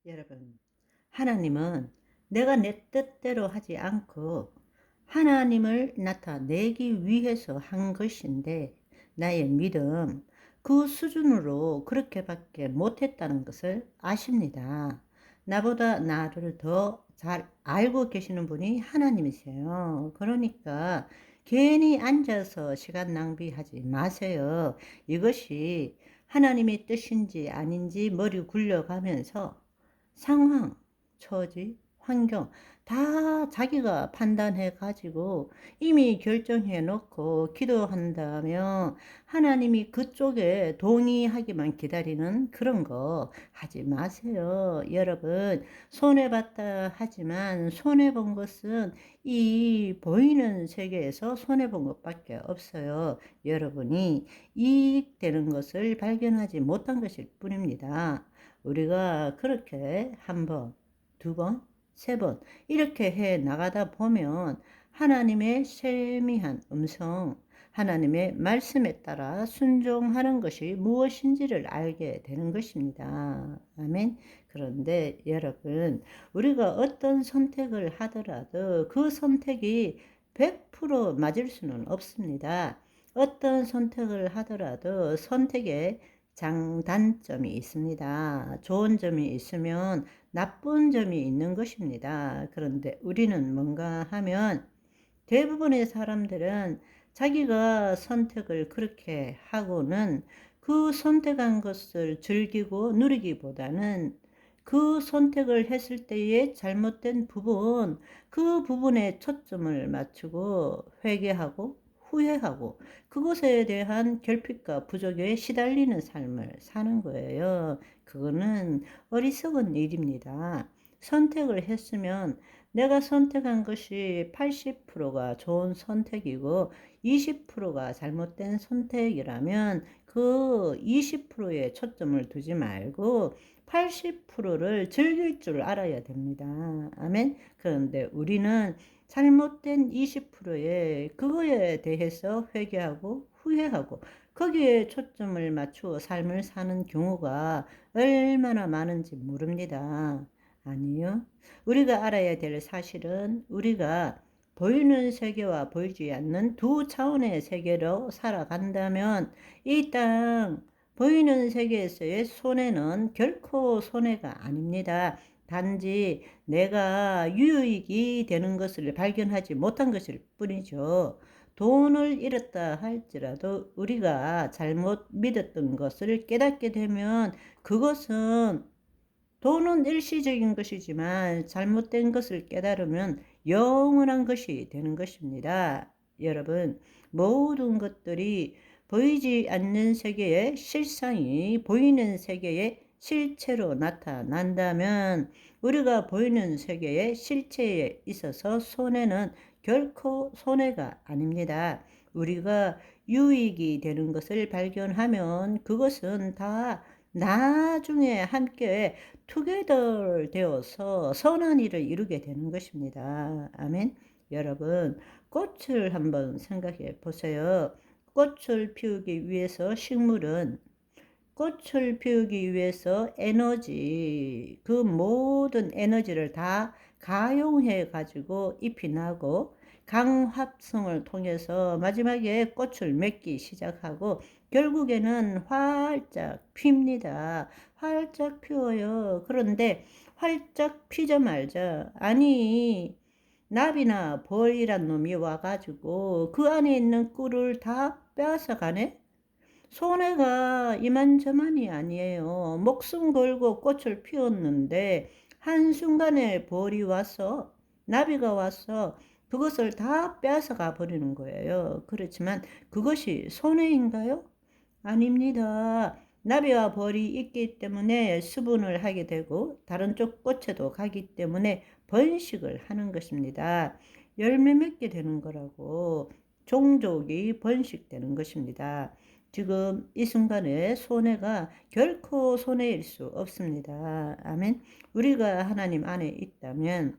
여러분, 하나님은 내가 내 뜻대로 하지 않고 하나님을 나타내기 위해서 한 것인데, 나의 믿음, 그 수준으로 그렇게밖에 못했다는 것을 아십니다. 나보다 나를 더 잘 알고 계시는 분이 하나님이세요. 그러니까 괜히 앉아서 시간 낭비하지 마세요. 이것이 하나님의 뜻인지 아닌지 머리 굴려가면서 상황, 처지, 환경 다 자기가 판단해 가지고 이미 결정해 놓고 기도한다면 하나님이 그쪽에 동의하기만 기다리는 그런 거 하지 마세요. 여러분, 손해봤다 하지만 손해본 것은 이 보이는 세계에서 손해본 것밖에 없어요. 여러분이 이익되는 것을 발견하지 못한 것일 뿐입니다. 우리가 그렇게 한 번, 두 번, 세 번 이렇게 해 나가다 보면 하나님의 세미한 음성, 하나님의 말씀에 따라 순종하는 것이 무엇인지를 알게 되는 것입니다. 아멘. 그런데 여러분, 우리가 어떤 선택을 하더라도 그 선택이 100% 맞을 수는 없습니다. 어떤 선택을 하더라도 선택에 장단점이 있습니다. 좋은 점이 있으면 나쁜 점이 있는 것입니다. 그런데 우리는 뭔가 하면 대부분의 사람들은 자기가 선택을 그렇게 하고는 그 선택한 것을 즐기고 누리기보다는 그 선택을 했을 때의 잘못된 부분, 그 부분에 초점을 맞추고 회개하고 후회하고 그것에 대한 결핍과 부족에 시달리는 삶을 사는 거예요. 그거는 어리석은 일입니다. 선택을 했으면 내가 선택한 것이 80%가 좋은 선택이고 20%가 잘못된 선택이라면 그 20%에 초점을 두지 말고 80%를 즐길 줄 알아야 됩니다. 아멘. 그런데 우리는 잘못된 20%에 그거에 대해서 회개하고 후회하고 거기에 초점을 맞추어 삶을 사는 경우가 얼마나 많은지 모릅니다. 아니요. 우리가 알아야 될 사실은 우리가 보이는 세계와 보이지 않는 두 차원의 세계로 살아간다면 이 땅 보이는 세계에서의 손해는 결코 손해가 아닙니다. 단지 내가 유익이 되는 것을 발견하지 못한 것일 뿐이죠. 돈을 잃었다 할지라도 우리가 잘못 믿었던 것을 깨닫게 되면 그것은 돈은 일시적인 것이지만 잘못된 것을 깨달으면 영원한 것이 되는 것입니다. 여러분, 모든 것들이 보이지 않는 세계의 실상이 보이는 세계의 실체로 나타난다면 우리가 보이는 세계의 실체에 있어서 손해는 결코 손해가 아닙니다. 우리가 유익이 되는 것을 발견하면 그것은 다 나중에 함께 투게더 되어서 선한 일을 이루게 되는 것입니다. 아멘. 여러분, 꽃을 한번 생각해 보세요. 꽃을 피우기 위해서 식물은 꽃을 피우기 위해서 에너지, 그 모든 에너지를 다 가용해 가지고 잎이 나고 강합성을 통해서 마지막에 꽃을 맺기 시작하고 결국에는 활짝 핍니다. 활짝 피워요. 그런데 활짝 피자마자 아니 나비나 벌이란 놈이 와가지고 그 안에 있는 꿀을 다 빼앗아 가네? 손해가 이만저만이 아니에요. 목숨 걸고 꽃을 피웠는데 한순간에 벌이 와서 나비가 와서 그것을 다 빼앗아 가 버리는 거예요. 그렇지만 그것이 손해인가요? 아닙니다. 나비와 벌이 있기 때문에 수분을 하게 되고 다른 쪽 꽃에도 가기 때문에 번식을 하는 것입니다. 열매 맺게 되는 거라고 종족이 번식되는 것입니다. 지금 이 순간에 손해가 결코 손해일 수 없습니다. 아멘. 우리가 하나님 안에 있다면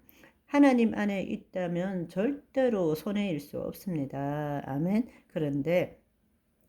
절대로 손해일 수 없습니다. 아멘. 그런데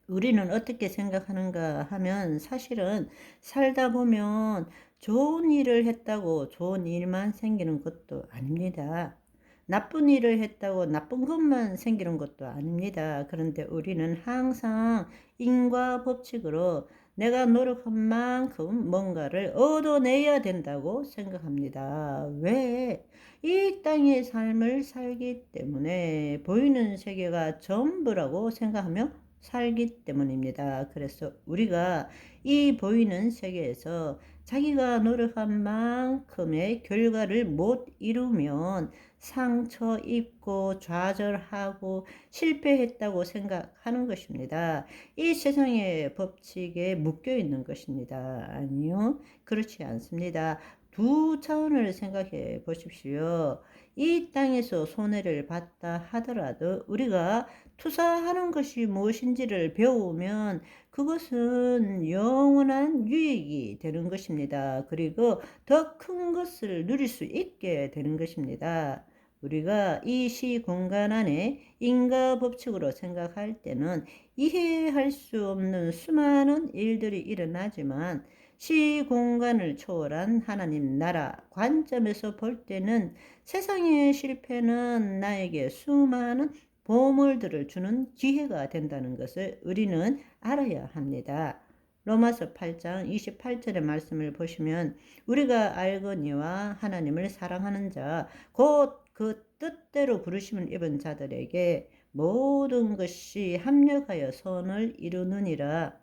우리는 어떻게 생각하는가 하면 사실은 살다 보면 좋은 일을 했다고 좋은 일만 생기는 것도 아닙니다. 나쁜 일을 했다고 나쁜 것만 생기는 것도 아닙니다. 그런데 우리는 항상 인과 법칙으로 내가 노력한 만큼 뭔가를 얻어내야 된다고 생각합니다. 왜? 이 땅의 삶을 살기 때문에 보이는 세계가 전부라고 생각하며 살기 때문입니다. 그래서 우리가 이 보이는 세계에서 자기가 노력한 만큼의 결과를 못 이루면 상처 입고 좌절하고 실패했다고 생각하는 것입니다. 이 세상의 법칙에 묶여 있는 것입니다. 아니요, 그렇지 않습니다. 두 차원을 생각해 보십시오. 이 땅에서 손해를 봤다 하더라도 우리가 투자하는 것이 무엇인지를 배우면 그것은 영원한 유익이 되는 것입니다. 그리고 더 큰 것을 누릴 수 있게 되는 것입니다. 우리가 이 시공간 안에 인과 법칙으로 생각할 때는 이해할 수 없는 수많은 일들이 일어나지만 시공간을 초월한 하나님 나라 관점에서 볼 때는 세상의 실패는 나에게 수많은 보물들을 주는 기회가 된다는 것을 우리는 알아야 합니다. 로마서 8장 28절의 말씀을 보시면 우리가 알거니와 하나님을 사랑하는 자 곧 그 뜻대로 부르심을 입은 자들에게 모든 것이 합력하여 선을 이루느니라.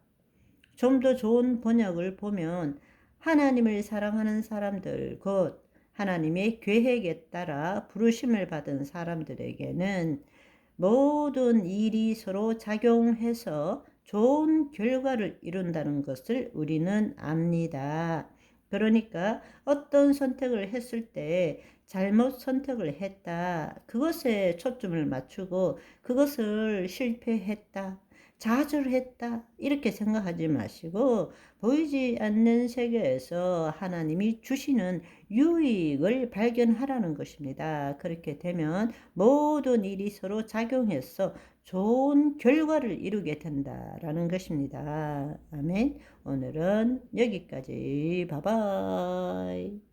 좀 더 좋은 번역을 보면 하나님을 사랑하는 사람들 곧 하나님의 계획에 따라 부르심을 받은 사람들에게는 모든 일이 서로 작용해서 좋은 결과를 이룬다는 것을 우리는 압니다. 그러니까 어떤 선택을 했을 때 잘못 선택을 했다. 그것에 초점을 맞추고 그것을 실패했다. 좌절했다. 이렇게 생각하지 마시고 보이지 않는 세계에서 하나님이 주시는 유익을 발견하라는 것입니다. 그렇게 되면 모든 일이 서로 작용해서 좋은 결과를 이루게 된다라는 것입니다. 아멘. 오늘은 여기까지. 바이바이.